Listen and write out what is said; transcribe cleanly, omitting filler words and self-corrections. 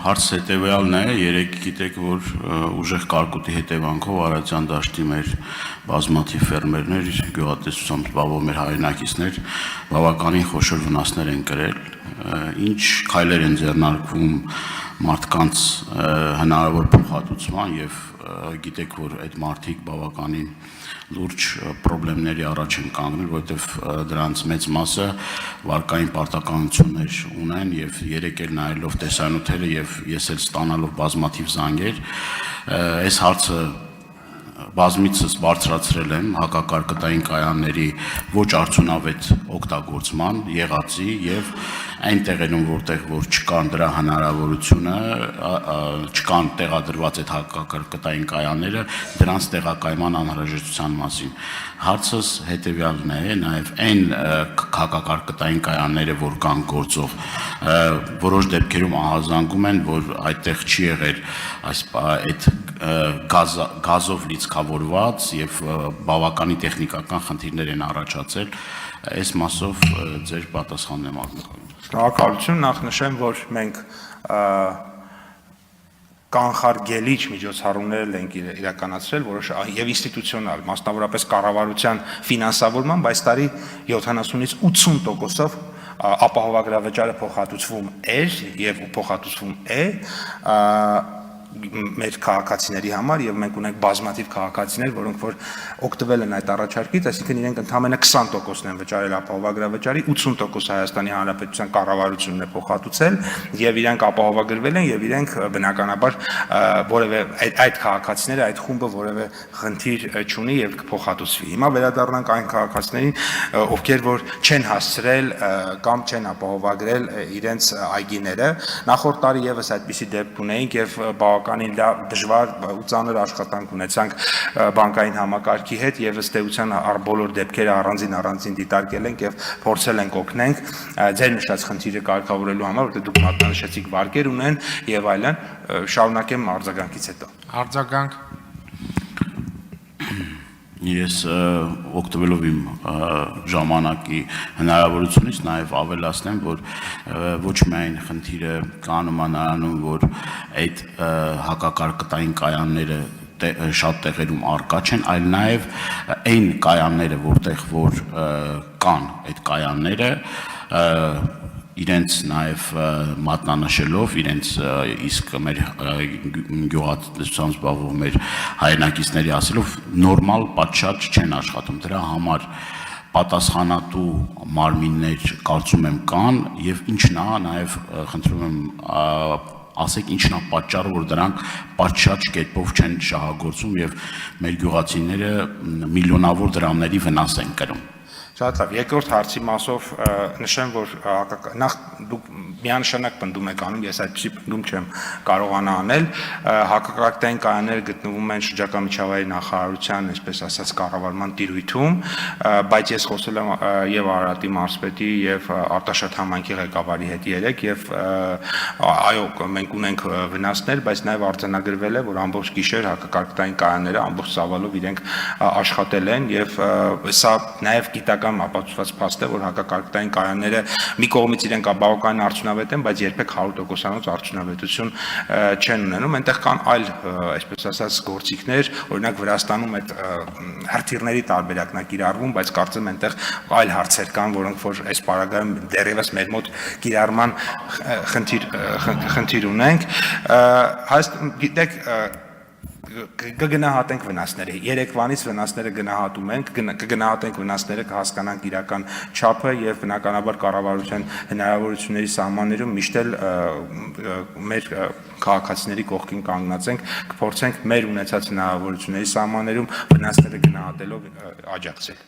Հարցը հետևյալն է, երեք գիտեք, որ ուժեղ կարկուտի հետևանքով Արարատյան դաշտի մեր բազմաթիվ ֆերմերներ, գյուղատնտեսությամբ զբաղվող մեր հայրենակիցներ բավականին խոշոր վնասներ են կրել, ինչ քայլեր են ձեռնարկվում մարդկանց հնարավոր փոխհատուցման եւ գիտեք, որ այդ մարդիկ բավականին լուրջ խնդիրների առաջ են կանգնել, որովհետև դրանց մեծ մասը վարկային պարտականություններ ունեն եւ երեք էլ նայելով տեսանյութերը եւ ես էլ ստանալով բազմաթիվ զանգեր, այս հարցը բազմիցս բարձրացրել եմ հակակարկտային կայանների ոչ արդյունավետ օգտագործման եղածի եւ այն տեղերում, որտեղ որ չկան դրա հնարավորությունը, չկան տեղադրված այդ հակակարկտային կայանները, դրանց տեղակայման անհրաժեշտության մասին։ Հարցս հետեւյալն է, նաեւ այն հակակարկտային կայանները, որ կան գործով, որոշ դեպքերում ահազանգում են, որ այդտեղ չի եղել այդ գազով լիցքավորված եւ բավականի տեխնիկական խնդիրներ են առաջացել, այս մասով ձեր պատասխանն եմ ակնկալում։ Շնորհակալություն, նախ նշեմ, որ մենք կանխարգելիչ միջոցառումներ ենք իրականացրել, որոշ եւ ինստիտուցիոնալ, մասնավորապես կառավարության ֆինանսավորման, բայց տարի 70-ից 80%-ով ապահովագրավճարը փոխհատուցվում էր եւ փոխհատուցվում է մեր քաղաքացիների համար եւ մենք ունենք բազմաթիվ քաղաքացիներ, որոնք որ օգտվել են այդ առաջարկից, այսինքն իրենք ընդամենը 20%-ն են վճարել ապահովագրավճարի, 80% Հայաստանի Հանրապետության կառավարությունն է փոխհատուցել եւ իրենք ապահովագրվել են եւ իրենք բնականաբար որևէ այդ քաղաքացիները այդ խումբը որևէ խնդիր չունի եւ կփոխհատուցվի։ Հիմա վերադառնանք այն քաղաքացիներին, ովքեր որ չեն հասցրել կամ չեն ապահովագրել իրենց այգիները։ Նախորդ տարի եւս այդպիսի դեպք ունեինք եւ բավականին դժվար ու ծանր աշխատանք ունեցանք բանկային համակարգի հետ եւ ըստ էության բոլոր դեպքերը առանձին դիտարկել ենք եւ փորձել ենք օգնենք ձեր նշած խնդիրը կարգավորելու համար, որտեղ դուք մատնանշեցիք վարկեր ունեն եւ այլն, շարունակեմ արձագանքից հետո։ Արձագանք։ Ես օգտվելով իմ ժամանակի հնարավորությունից նաև ավելացնեմ, որ ոչ միայն խնդիրը կանում է նրանում, որ այդ հակակարկտային կայանները շատ տեղերում առկա չեն, այլ նաև այն կայանները, որտեղ որ կան այդ կայանները, իրենց նաև մատնանշելով, իրենց իսկ մեր գյուղատնտեսությամբ զբաղվող մեր հայրենակիցների ասելով նորմալ պատշաճ չեն աշխատում, դրա համար պատասխանատու մարմիններ կարծում եմ կան եւ ինչն է նաև խնդրում եմ ասեք ինչն է պատճառը, որ դրանք պատշաճ կերպով չեն շահագործում եւ մեր գյուղացիները միլիոնավոր դրամների վնաս են կրում։ Շատ լավ, երկրորդ հարցի մասով նշեմ, որ նախ դուք միանշանակ պնդում եք անում, ես այդպիսի պնդում չեմ կարողանա անել, հակակարկտային կայանները գտնվում են շրջակա միջավայրի նախարարության, այսպես ասած, կառավարման տիրույթում, բայց ես խոսել եմ եւ Արարատի մարզպետի եւ Արտաշատ համայնքի ղեկավարի հետ երեք եւ այո, մենք ունենք վնասներ, բայց նաեւ արձանագրվել է, որ ամբողջ գիշեր հակակարկտային կայանները ամբողջ ծավալով իրենք աշխատել են եւ սա նաեւ գիտական ապացուցված փաստ է, որ հակակարկտային կայանները մի կողմից իրենք բավական արդյունավետ են, բայց երբեք 100%-անոց արդյունավետություն չեն ունենում։ Այնտեղ կան այլ, այսպես ասած, գործիքներ, օրինակ Վրաստանում այդ հրթիռների տարբերակն է կիրառվում, բայց կարծեմ այնտեղ այլ հարցեր կան, որոնք որ այս պարագայում դեռևս մեր մոտ կիրառման խնդիր ունենք։ Գիտեք, կգնահատենք վնասները, երեկվանից վնասները գնահատում ենք, կգնահատենք վնասները, կհասկանանք իրական չափը եւ բնականաբար կառավարության հնարավորությունների սահմաններում միշտ էլ մեր քաղաքացիների կողքին կանգնած ենք, կփորձենք մեր ունեցած հնարավորությունների սահմաններում վնասները գնահատելով աջակցել։